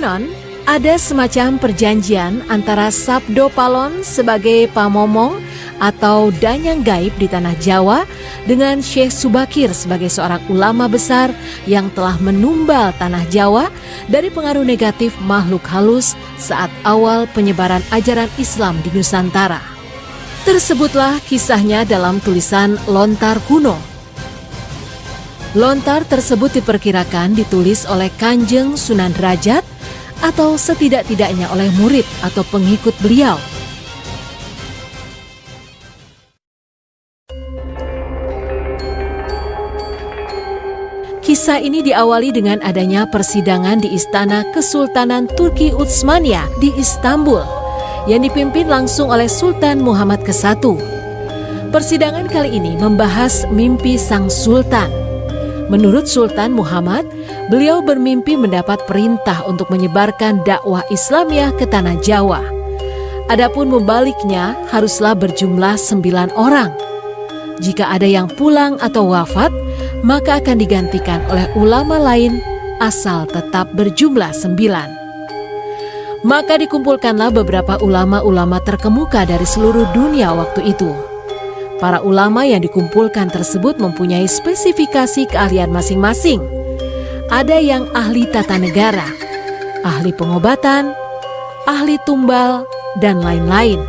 Konon, ada semacam perjanjian antara Sabdo Palon sebagai pamomong atau danyang gaib di tanah Jawa dengan Syekh Subakir sebagai seorang ulama besar yang telah menumbal tanah Jawa dari pengaruh negatif makhluk halus saat awal penyebaran ajaran Islam di Nusantara. Tersebutlah kisahnya dalam tulisan Lontar Kuno. Lontar tersebut diperkirakan ditulis oleh Kanjeng Sunan Derajat atau setidak-tidaknya oleh murid atau pengikut beliau. Kisah ini diawali dengan adanya persidangan di Istana Kesultanan Turki Utsmania di Istanbul yang dipimpin langsung oleh Sultan Muhammad ke-1. Persidangan kali ini membahas mimpi sang sultan. Menurut Sultan Muhammad, beliau bermimpi mendapat perintah untuk menyebarkan dakwah Islamiyah ke tanah Jawa. Adapun membaliknya haruslah berjumlah 9 orang. Jika ada yang pulang atau wafat, maka akan digantikan oleh ulama lain asal tetap berjumlah 9. Maka dikumpulkanlah beberapa ulama-ulama terkemuka dari seluruh dunia waktu itu. Para ulama yang dikumpulkan tersebut mempunyai spesifikasi keahlian masing-masing. Ada yang ahli tata negara, ahli pengobatan, ahli tumbal, dan lain-lain.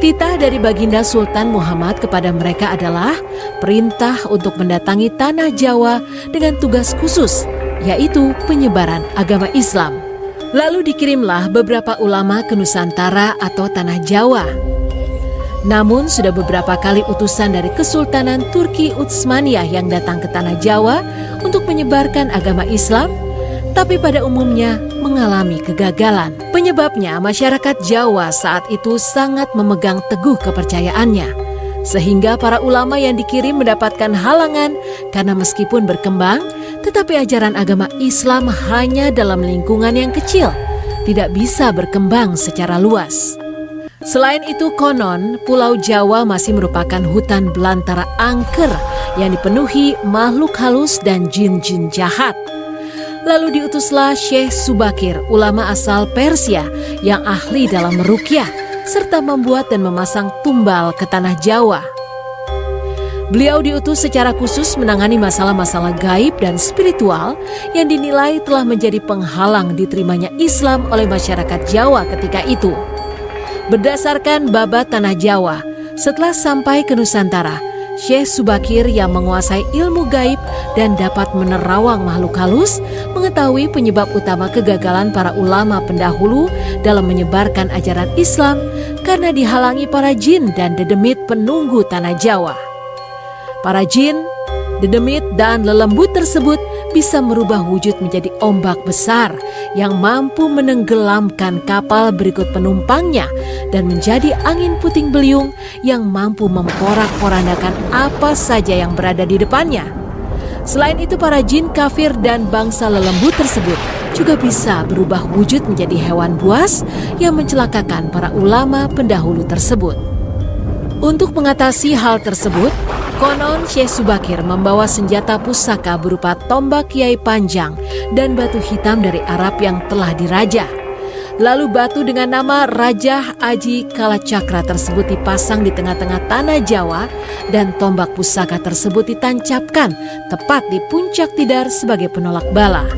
Titah dari Baginda Sultan Muhammad kepada mereka adalah perintah untuk mendatangi tanah Jawa dengan tugas khusus, yaitu penyebaran agama Islam. Lalu dikirimlah beberapa ulama ke Nusantara atau tanah Jawa. Namun sudah beberapa kali utusan dari Kesultanan Turki Utsmania yang datang ke tanah Jawa untuk menyebarkan agama Islam, tapi pada umumnya mengalami kegagalan. Penyebabnya masyarakat Jawa saat itu sangat memegang teguh kepercayaannya, sehingga para ulama yang dikirim mendapatkan halangan karena meskipun berkembang, tetapi ajaran agama Islam hanya dalam lingkungan yang kecil, tidak bisa berkembang secara luas. Selain itu konon Pulau Jawa masih merupakan hutan belantara angker yang dipenuhi makhluk halus dan jin-jin jahat. Lalu diutuslah Syekh Subakir, ulama asal Persia yang ahli dalam meruqyah serta membuat dan memasang tumbal ke tanah Jawa. Beliau diutus secara khusus menangani masalah-masalah gaib dan spiritual yang dinilai telah menjadi penghalang diterimanya Islam oleh masyarakat Jawa ketika itu. Berdasarkan babat tanah Jawa, setelah sampai ke Nusantara, Syekh Subakir yang menguasai ilmu gaib dan dapat menerawang makhluk halus mengetahui penyebab utama kegagalan para ulama pendahulu dalam menyebarkan ajaran Islam karena dihalangi para jin dan dedemit penunggu tanah Jawa. Para jin, dedemit, dan lelembut tersebut bisa merubah wujud menjadi ombak besar yang mampu menenggelamkan kapal berikut penumpangnya dan menjadi angin puting beliung yang mampu memporak-porandakan apa saja yang berada di depannya. Selain itu, para jin kafir dan bangsa lelembut tersebut juga bisa berubah wujud menjadi hewan buas yang mencelakakan para ulama pendahulu tersebut. Untuk mengatasi hal tersebut, konon Syekh Subakir membawa senjata pusaka berupa tombak kiai panjang dan batu hitam dari Arab yang telah dirajah. Lalu batu dengan nama Rajah Aji Kalacakra tersebut dipasang di tengah-tengah tanah Jawa dan tombak pusaka tersebut ditancapkan tepat di puncak Tidar sebagai penolak bala.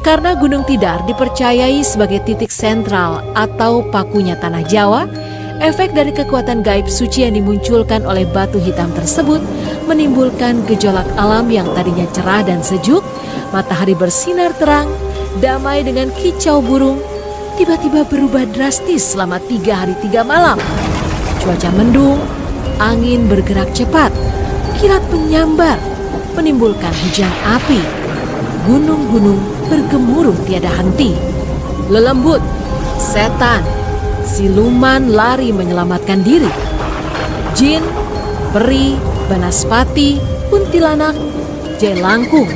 Karena Gunung Tidar dipercayai sebagai titik sentral atau pakunya tanah Jawa, efek dari kekuatan gaib suci yang dimunculkan oleh batu hitam tersebut menimbulkan gejolak alam yang tadinya cerah dan sejuk, matahari bersinar terang, damai dengan kicau burung, tiba-tiba berubah drastis selama 3 hari 3 malam. Cuaca mendung, angin bergerak cepat, kilat menyambar, menimbulkan hujan api. Gunung-gunung bergemuruh tiada henti. Lelembut, setan, siluman lari menyelamatkan diri. Jin, peri, banaspati, kuntilanak, jelangkung,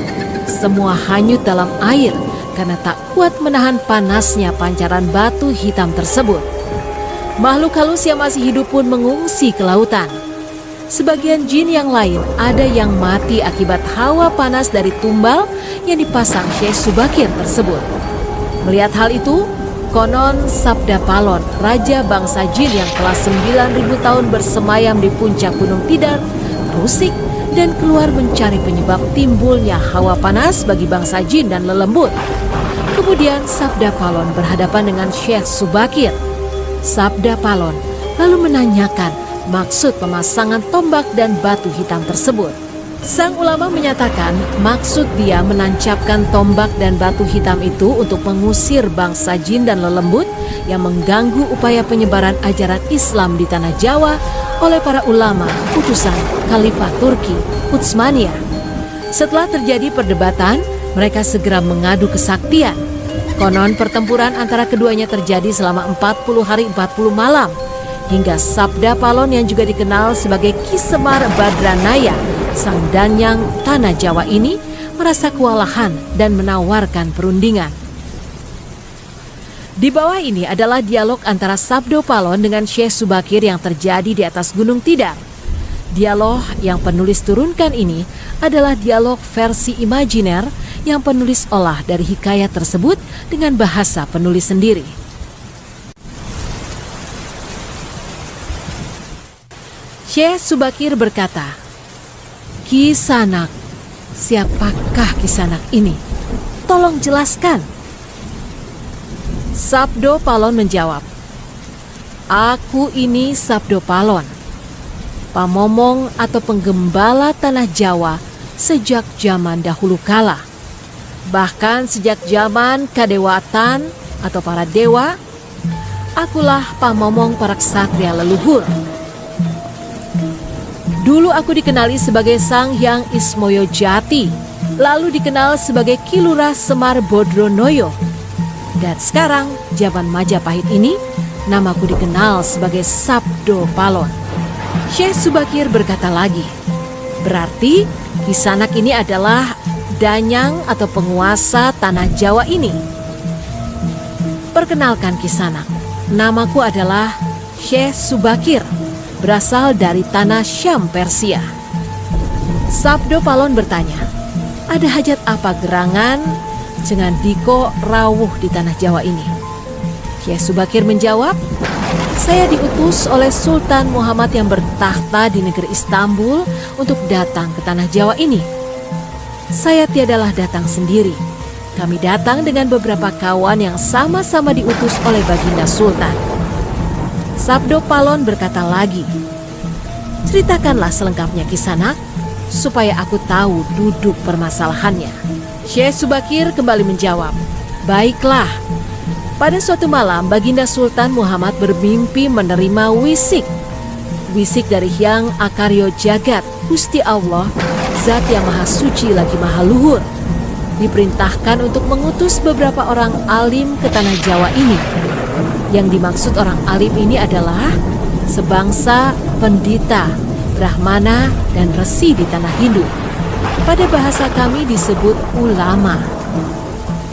semua hanyut dalam air karena tak kuat menahan panasnya pancaran batu hitam tersebut. Makhluk halus yang masih hidup pun mengungsi ke lautan. Sebagian jin yang lain ada yang mati akibat hawa panas dari tumbal yang dipasang Syekh Subakir tersebut. Melihat hal itu, konon Sabda Palon, raja bangsa jin yang telah 9.000 tahun bersemayam di puncak Gunung Tidar, rusik dan keluar mencari penyebab timbulnya hawa panas bagi bangsa jin dan lelembut. Kemudian Sabda Palon berhadapan dengan Syekh Subakir. Sabda Palon lalu menanyakan maksud pemasangan tombak dan batu hitam tersebut. Sang ulama menyatakan maksud dia menancapkan tombak dan batu hitam itu untuk mengusir bangsa jin dan lelembut yang mengganggu upaya penyebaran ajaran Islam di tanah Jawa oleh para ulama utusan Khalifah Turki Utsmaniyah. Setelah terjadi perdebatan, mereka segera mengadu kesaktian. Konon pertempuran antara keduanya terjadi selama 40 hari 40 malam, hingga Sabda Palon yang juga dikenal sebagai Ki Semar Badranaya, sang danyang tanah Jawa ini merasa kewalahan dan menawarkan perundingan. Di bawah ini adalah dialog antara Sabda Palon dengan Syekh Subakir yang terjadi di atas Gunung Tidar. Dialog yang penulis turunkan ini adalah dialog versi imajiner yang penulis olah dari hikayat tersebut dengan bahasa penulis sendiri. Syekh Subakir berkata, "Ki Sanak, siapakah Ki Sanak ini? Tolong jelaskan." Sabda Palon menjawab, "Aku ini Sabda Palon, pamomong atau penggembala tanah Jawa sejak zaman dahulu kala. Bahkan sejak zaman kadewatan atau para dewa, akulah pamomong para ksatria leluhur. Dulu aku dikenali sebagai Sang Hyang Ismoyo Jati, lalu dikenal sebagai Kilurah Semar Bodronoyo. Dan sekarang, zaman Majapahit ini, namaku dikenal sebagai Sabda Palon." Syekh Subakir berkata lagi, "Berarti Ki Sanak ini adalah danyang atau penguasa tanah Jawa ini." "Perkenalkan Ki Sanak, namaku adalah Syekh Subakir, berasal dari tanah Syam Persia." Sabda Palon bertanya, "Ada hajat apa gerangan dengan Diko rawuh di tanah Jawa ini?" Syekh Subakir menjawab, "Saya diutus oleh Sultan Muhammad yang bertahta di negeri Istanbul untuk datang ke tanah Jawa ini. Saya tiadalah datang sendiri. Kami datang dengan beberapa kawan yang sama-sama diutus oleh Baginda Sultan." Sabda Palon berkata lagi, "Ceritakanlah selengkapnya Ki Sanak, supaya aku tahu duduk permasalahannya." Syekh Subakir kembali menjawab, "Baiklah. Pada suatu malam Baginda Sultan Muhammad bermimpi menerima wisik. Wisik dari Hyang Akaryo Jagat, Gusti Allah, Zat yang Maha Suci lagi Maha Luhur. Diperintahkan untuk mengutus beberapa orang alim ke tanah Jawa ini. Yang dimaksud orang alim ini adalah sebangsa pendita, brahmana, dan resi di tanah Hindu. Pada bahasa kami disebut ulama."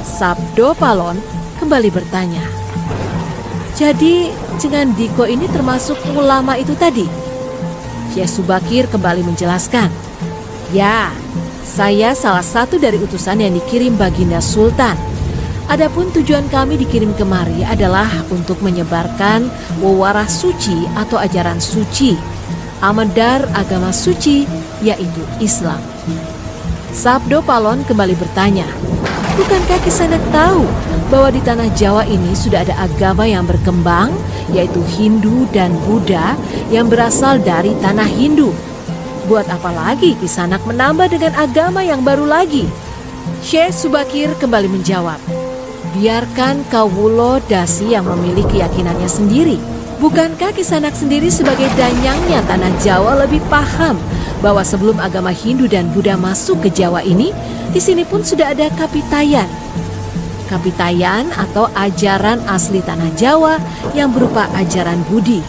Sabda Palon kembali bertanya, "Jadi Jengan Diko ini termasuk ulama itu tadi?" Syekh Subakir kembali menjelaskan, "Ya, saya salah satu dari utusan yang dikirim Baginda Sultan. Adapun tujuan kami dikirim kemari adalah untuk menyebarkan wewarah suci atau ajaran suci, amadar agama suci, yaitu Islam." Sabda Palon kembali bertanya, "Bukankah Ki Sanak tahu bahwa di tanah Jawa ini sudah ada agama yang berkembang, yaitu Hindu dan Buddha yang berasal dari tanah Hindu? Buat apa lagi Ki Sanak menambah dengan agama yang baru lagi?" Syekh Subakir kembali menjawab, "Biarkan kawulo dasi yang memiliki keyakinannya sendiri. Bukankah Ki Sanak sendiri sebagai danyangnya tanah Jawa lebih paham bahwa sebelum agama Hindu dan Buddha masuk ke Jawa ini, di sini pun sudah ada Kapitayan. Kapitayan atau ajaran asli tanah Jawa yang berupa ajaran Budi."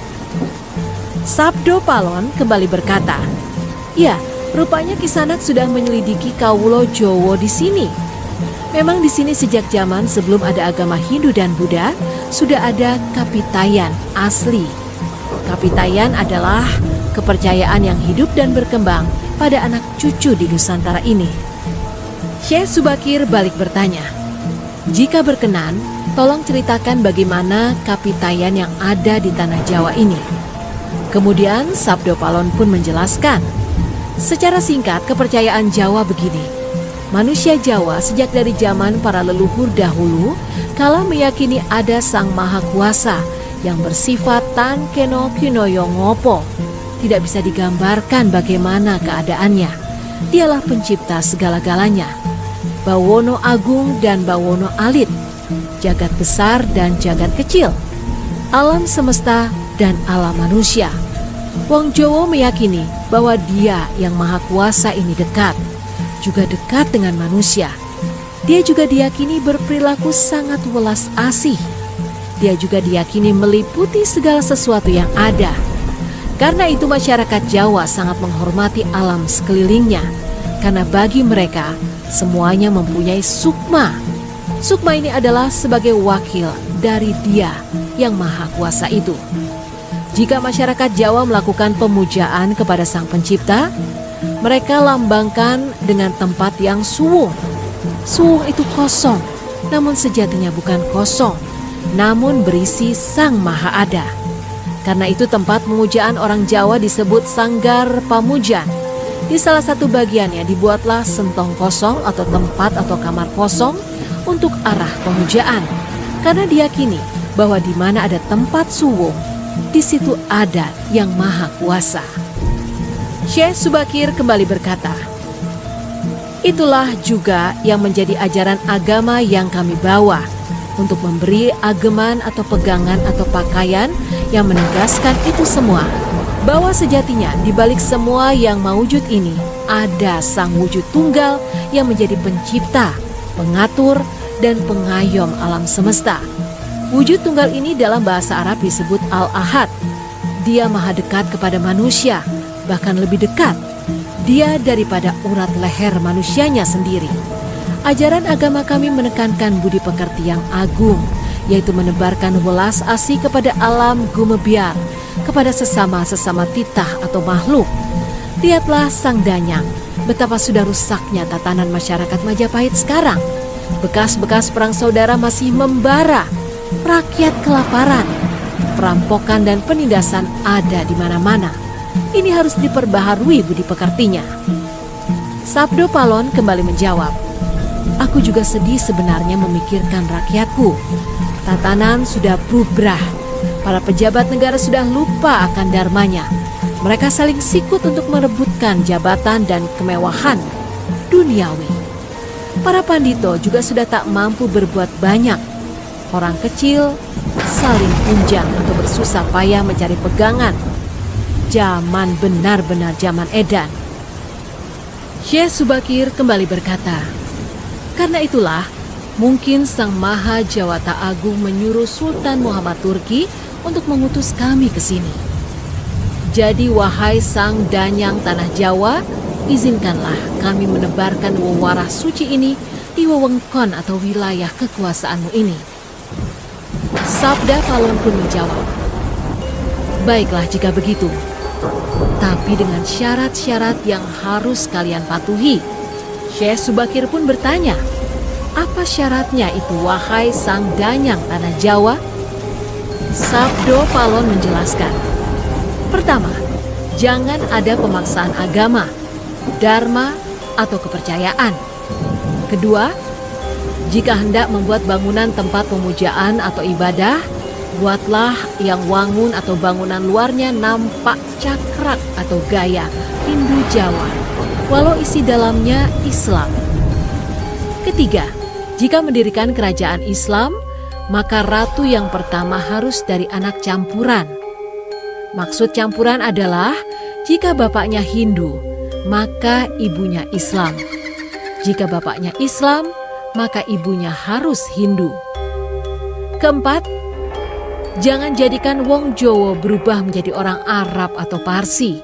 Sabda Palon kembali berkata, "Ya, rupanya Ki Sanak sudah menyelidiki kawulo Jowo di sini. Memang di sini sejak zaman sebelum ada agama Hindu dan Buddha sudah ada Kapitayan asli. Kapitayan adalah kepercayaan yang hidup dan berkembang pada anak cucu di Nusantara ini." Syekh Subakir balik bertanya, Jika berkenan, tolong ceritakan bagaimana kapitayan yang ada di tanah Jawa ini. Kemudian Sabdo Palon pun menjelaskan. Secara singkat, kepercayaan Jawa begini. Manusia Jawa sejak dari zaman para leluhur dahulu kala meyakini ada Sang Maha Kuasa yang bersifat tan keno kinoyo ngopo. Tidak bisa digambarkan bagaimana keadaannya. Dialah pencipta segala-galanya. Bawono Agung dan Bawono Alit, jagat besar dan jagat kecil, alam semesta dan alam manusia. Wong Jowo meyakini bahwa Dia yang Maha Kuasa ini dekat, juga dekat dengan manusia. Dia juga diyakini berperilaku sangat welas asih. Dia juga diyakini meliputi segala sesuatu yang ada. Karena itu masyarakat Jawa sangat menghormati alam sekelilingnya, karena bagi mereka semuanya mempunyai sukma. Sukma ini adalah sebagai wakil dari Dia yang Maha Kuasa itu. Jika masyarakat Jawa melakukan pemujaan kepada Sang Pencipta, mereka lambangkan dengan tempat yang suwung. Suwung itu kosong, namun sejatinya bukan kosong, namun berisi Sang Maha Ada. Karena itu tempat pemujaan orang Jawa disebut Sanggar Pamujan. Di salah satu bagiannya dibuatlah sentong kosong atau tempat atau kamar kosong untuk arah pemujaan. Karena diyakini bahwa di mana ada tempat suwung, di situ ada yang Maha Kuasa. Syekh Subakir kembali berkata, itulah juga yang menjadi ajaran agama yang kami bawa untuk memberi ageman atau pegangan atau pakaian yang menegaskan itu semua. Bahwa sejatinya di balik semua yang mawujud ini ada Sang Wujud Tunggal yang menjadi pencipta, pengatur, dan pengayom alam semesta. Wujud Tunggal ini dalam bahasa Arab disebut Al-Ahad. Dia maha dekat kepada manusia, bahkan lebih dekat. Dia daripada urat leher manusianya sendiri. Ajaran agama kami menekankan budi pekerti yang agung, yaitu menebarkan welas asih kepada alam gumebyar, kepada sesama titah atau makhluk. Lihatlah Sang Danyang, betapa sudah rusaknya tatanan masyarakat Majapahit sekarang. Bekas-bekas perang saudara masih membara, rakyat kelaparan, perampokan dan penindasan ada di mana-mana. Ini harus diperbaharui budi pekertinya. Sabdo Palon kembali menjawab, aku juga sedih sebenarnya memikirkan rakyatku. Tatanan sudah berubah. Para pejabat negara sudah lupa akan dharmanya. Mereka saling sikut untuk merebutkan jabatan dan kemewahan duniawi. Para pandito juga sudah tak mampu berbuat banyak. Orang kecil saling punjang atau bersusah payah mencari pegangan. Zaman benar-benar zaman edan. Syekh Subakir kembali berkata, karena itulah mungkin Sang Maha Jawata Agung menyuruh Sultan Muhammad Turki untuk mengutus kami ke sini. Jadi wahai Sang Danyang Tanah Jawa, izinkanlah kami menebarkan wewarah suci ini di wewengkon atau wilayah kekuasaanmu ini. Sabda Palon pun menjawab, baiklah jika begitu, tapi dengan syarat-syarat yang harus kalian patuhi. Syekh Subakir pun bertanya, apa syaratnya itu wahai Sang Danyang Tanah Jawa? Sabdo Palon menjelaskan. Pertama, jangan ada pemaksaan agama, dharma, atau kepercayaan. Kedua, jika hendak membuat bangunan tempat pemujaan atau ibadah, buatlah yang wangun atau bangunan luarnya nampak cakrak atau gaya Hindu Jawa, walau isi dalamnya Islam. Ketiga, jika mendirikan kerajaan Islam, maka ratu yang pertama harus dari anak campuran. Maksud campuran adalah jika bapaknya Hindu, maka ibunya Islam. Jika bapaknya Islam, maka ibunya harus Hindu. Keempat, jangan jadikan Wong Jowo berubah menjadi orang Arab atau Parsi.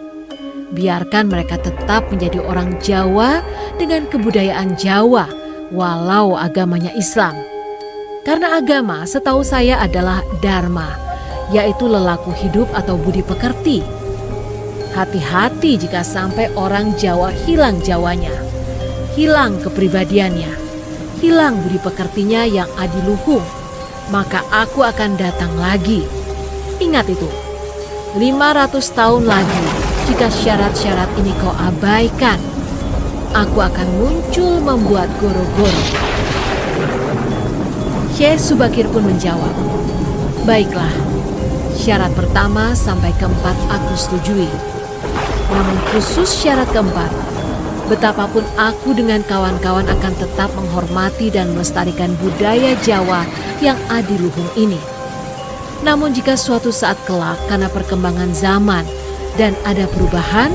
Biarkan mereka tetap menjadi orang Jawa dengan kebudayaan Jawa, walau agamanya Islam. Karena agama setahu saya adalah dharma, yaitu lelaku hidup atau budi pekerti. Hati-hati jika sampai orang Jawa hilang Jawanya, hilang kepribadiannya, hilang budi pekertinya yang adiluhung, maka aku akan datang lagi. Ingat itu, 500 tahun lagi, jika syarat-syarat ini kau abaikan, aku akan muncul membuat goro-goro. Syekh Subakir pun menjawab, baiklah, syarat pertama sampai keempat aku setujui. Namun khusus syarat keempat, betapapun aku dengan kawan-kawan akan tetap menghormati dan melestarikan budaya Jawa yang adiluhung ini. Namun jika suatu saat kelak karena perkembangan zaman dan ada perubahan,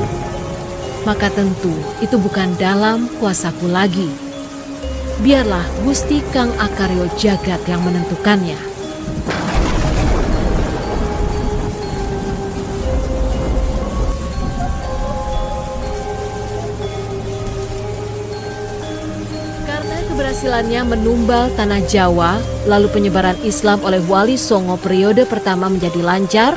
maka tentu itu bukan dalam kuasaku lagi. Biarlah Gusti Kang Akaryo Jagat yang menentukannya. Karena keberhasilannya menumbal tanah Jawa, lalu penyebaran Islam oleh Wali Songo periode pertama menjadi lancar,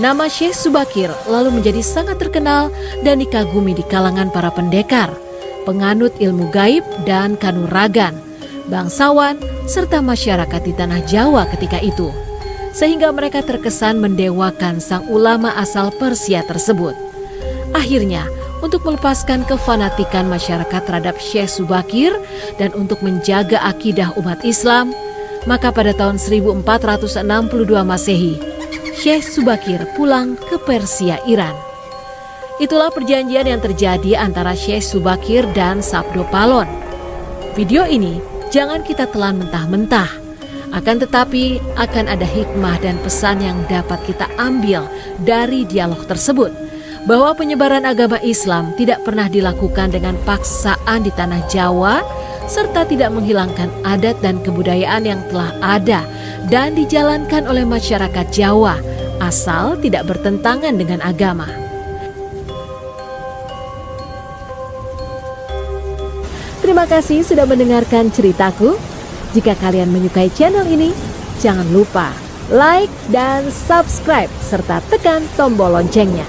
nama Syekh Subakir lalu menjadi sangat terkenal dan dikagumi di kalangan para pendekar, penganut ilmu gaib dan kanuragan, bangsawan, serta masyarakat di tanah Jawa ketika itu. Sehingga mereka terkesan mendewakan sang ulama asal Persia tersebut. Akhirnya, untuk melepaskan kefanatikan masyarakat terhadap Syekh Subakir dan untuk menjaga akidah umat Islam, maka pada tahun 1462 Masehi, Syekh Subakir pulang ke Persia, Iran. Itulah perjanjian yang terjadi antara Syekh Subakir dan Sabdo Palon. Video ini jangan kita telan mentah-mentah. Akan tetapi akan ada hikmah dan pesan yang dapat kita ambil dari dialog tersebut. Bahwa penyebaran agama Islam tidak pernah dilakukan dengan paksaan di tanah Jawa, serta tidak menghilangkan adat dan kebudayaan yang telah ada dan dijalankan oleh masyarakat Jawa, asal tidak bertentangan dengan agama. Terima kasih sudah mendengarkan ceritaku. Jika kalian menyukai channel ini, jangan lupa like dan subscribe serta tekan tombol loncengnya.